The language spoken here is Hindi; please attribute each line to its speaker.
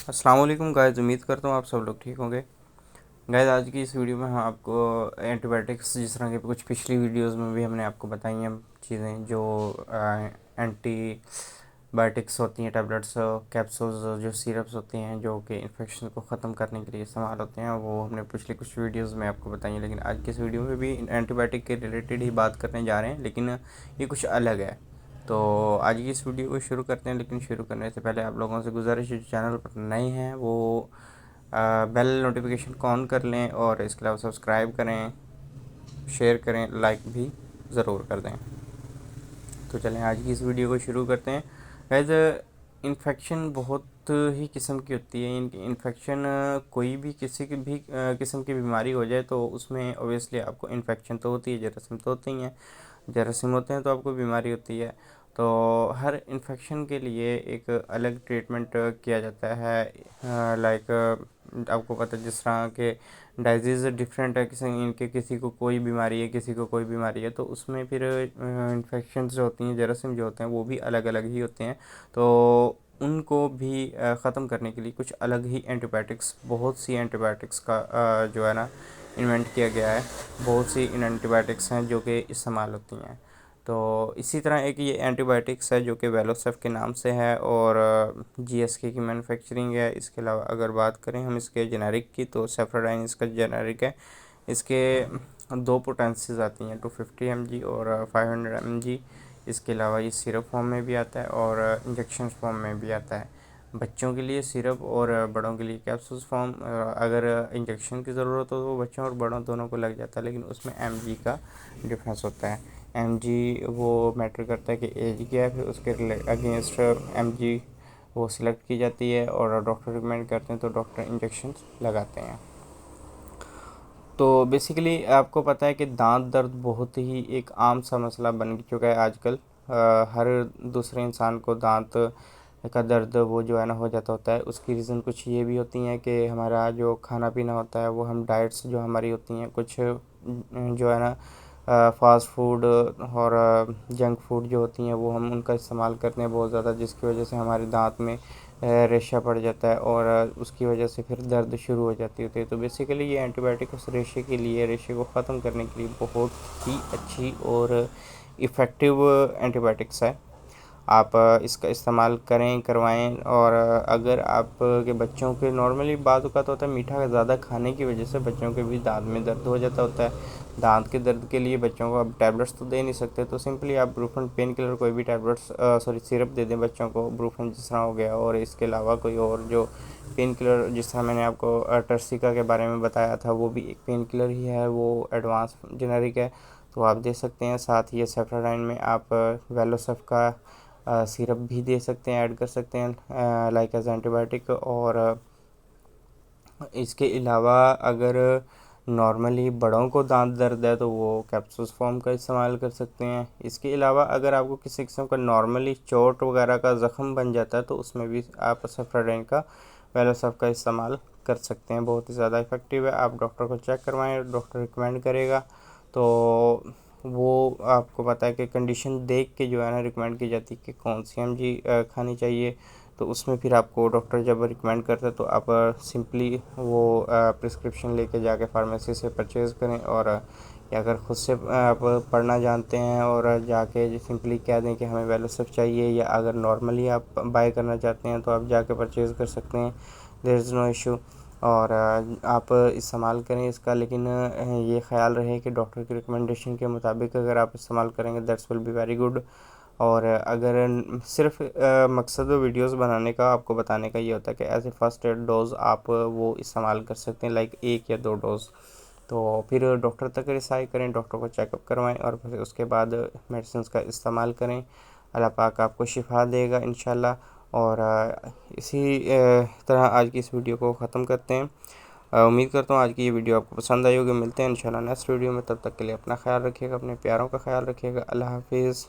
Speaker 1: अस्सलाम वालेकुम गाइस, उम्मीद करता हूँ आप सब लोग ठीक होंगे। गाइस, आज की इस वीडियो में हम आपको एंटीबायोटिक्स, जिस तरह के कुछ पिछली वीडियोस में भी हमने आपको बताई हैं चीज़ें जो एंटी बायोटिक्स होती हैं, टैबलेट्स, कैप्सूल्स, जो सिरप्स होती हैं जो कि इन्फेक्शन को ख़त्म करने के लिए इस्तेमाल होते हैं, वो हमने पिछले कुछ वीडियोस में आपको बताई हैं। लेकिन आज की इस वीडियो में भी एंटीबायोटिक के रिलेटेड ही बात करने जा रहे हैं, लेकिन ये कुछ अलग है। तो आज की इस वीडियो को शुरू करते हैं, लेकिन शुरू करने से पहले आप लोगों से गुजारिश है, जो चैनल पर नए हैं वो बेल नोटिफिकेशन को ऑन कर लें और इसके अलावा सब्सक्राइब करें, शेयर करें, लाइक भी ज़रूर कर दें। तो चलें आज की इस वीडियो को शुरू करते हैं। गाइस, इन्फेक्शन बहुत ही किस्म की होती है। इनकी इन्फेक्शन कोई भी किसी की भी किस्म की बीमारी हो जाए तो उसमें ऑब्वियसली आपको इन्फेक्शन तो होती है, जरासीम तो होते ही हैं। जरासीम होते हैं तो आपको बीमारी होती है। तो हर इन्फेक्शन के लिए एक अलग ट्रीटमेंट किया जाता है। लाइक आपको पता है, जिस तरह के डाइजीज़ डिफरेंट है, किसी को कोई बीमारी है, किसी को कोई बीमारी है, तो उसमें फिर इन्फेक्शन जो होती हैं, जरासीम जो होते हैं, वो भी अलग अलग ही होते हैं। तो उनको भी ख़त्म करने के लिए कुछ अलग ही एंटीबायोटिक्स, बहुत सी एंटीबायोटिक्स का जो है ना इन्वेंट किया गया है। बहुत सी इन एंटीबायोटिक्स हैं जो कि इस्तेमाल होती हैं। तो इसी तरह एक ये एंटीबायोटिक्स है जो कि वेलोसेफ के नाम से है और जीएसके की मैन्युफैक्चरिंग है। इसके अलावा अगर बात करें हम इसके जेनेरिक की, तो सेफ्राडाइन इसका जेनेरिक है। इसके दो पोटेंसीज आती हैं, 250 mg और 500 mg। इसके अलावा ये सिरप फॉर्म में भी आता है और इंजेक्शन फॉर्म में भी आता है। बच्चों के लिए सिरप और बड़ों के लिए कैप्सूल्स फॉर्म। अगर इंजेक्शन की ज़रूरत हो तो बच्चों और बड़ों दोनों को लग जाता है, लेकिन उसमें mg का डिफरेंस होता है। mg वो मैटर करता है कि एज क्या है, फिर उसके अगेंस्ट mg वो सिलेक्ट की जाती है और डॉक्टर रिकमेंड करते हैं तो डॉक्टर इंजेक्शन लगाते हैं। तो बेसिकली आपको पता है कि दांत दर्द बहुत ही एक आम सा मसला बन चुका है आजकल। हर दूसरे इंसान को दांत का दर्द वो जो है ना हो जाता होता है। उसकी रीज़न कुछ ये भी होती हैं कि हमारा जो खाना पीना होता है, वो हम डाइट्स जो हमारी होती हैं, कुछ जो है ना फास्ट फूड और जंक फूड जो होती हैं, वो हम उनका इस्तेमाल करते हैं बहुत ज़्यादा, जिसकी वजह से हमारे दांत में रेशा पड़ जाता है और उसकी वजह से फिर दर्द शुरू हो जाती होती है। तो बेसिकली ये एंटीबायोटिक उस रेशे के लिए, रेशे को ख़त्म करने के लिए बहुत ही अच्छी और इफ़ेक्टिव एंटीबायोटिक्स है। आप इसका इस्तेमाल करें, करवाएं। और अगर आप के बच्चों के नॉर्मली बाद का तो होता है मीठा ज़्यादा खाने की वजह से बच्चों के भी दांत में दर्द हो जाता होता है। दांत के दर्द के लिए बच्चों को अब टैबलेट्स तो दे नहीं सकते, तो सिंपली आप ब्रूफन पेन किलर कोई भी टैबलेट्स सिरप दे दें बच्चों को, ब्रूफन जिस तरह हो गया। और इसके अलावा कोई और जो पेन किलर, जिस तरह मैंने आपको टर्सिका के बारे में बताया था, वो भी एक पेन किलर ही है, वो एडवांस जेनेरिक है, तो आप दे सकते हैं। साथ ही सेफ्राडाइन में आप वेलोसेफ का सिरप भी दे सकते हैं, ऐड कर सकते हैं लाइक एज एंटीबायोटिक। और इसके अलावा अगर नॉर्मली बड़ों को दांत दर्द है तो वो कैप्सूल्स फॉर्म का इस्तेमाल कर सकते हैं। इसके अलावा अगर आपको किसी किस्म का नॉर्मली चोट वगैरह का ज़ख़म बन जाता है तो उसमें भी आप सेफ्राडाइन का, वेलोसेफ का इस्तेमाल कर सकते हैं। बहुत ही ज़्यादा इफ़ेक्टिव है। आप डॉक्टर को चेक करवाएं, डॉक्टर रिकमेंड करेगा तो वो आपको पता है कि कंडीशन देख के जो है ना रिकमेंड की जाती है कि कौन सी mg खानी चाहिए। तो उसमें फिर आपको डॉक्टर जब रिकमेंड करता है तो आप सिंपली वो प्रिस्क्रिप्शन लेके जाके फार्मेसी से परचेज़ करें। और या अगर ख़ुद से आप पढ़ना जानते हैं और जाके सिंपली कह दें कि हमें वेलोसेफ चाहिए, या अगर नॉर्मली आप बाय करना चाहते हैं तो आप जाके परचेज़ कर सकते हैं, देयर इज़ नो इशू। और आप इस्तेमाल करें इसका, लेकिन ये ख्याल रहे कि डॉक्टर की रिकमेंडेशन के मुताबिक अगर आप इस्तेमाल करेंगे, that's will be very good. और अगर सिर्फ मकसद वीडियोस बनाने का, आपको बताने का ये होता है कि as a first aid dose आप वो इस्तेमाल कर सकते हैं, लाइक 1 या 2 डोज़। तो फिर डॉक्टर तक रिसाई करें, डॉक्टर को चेकअप करवाएं और फिर उसके बाद मेडिसिन का इस्तेमाल करें। अल्लाह पाक आपको शिफा देगा इंशाल्लाह। और इसी तरह आज की इस वीडियो को ख़त्म करते हैं। उम्मीद करता हूँ आज की ये वीडियो आपको पसंद आई होगी। मिलते हैं इंशाल्लाह नेक्स्ट वीडियो में, तब तक के लिए अपना ख्याल रखिएगा, अपने प्यारों का ख्याल रखिएगा। अल्लाह हाफिज़।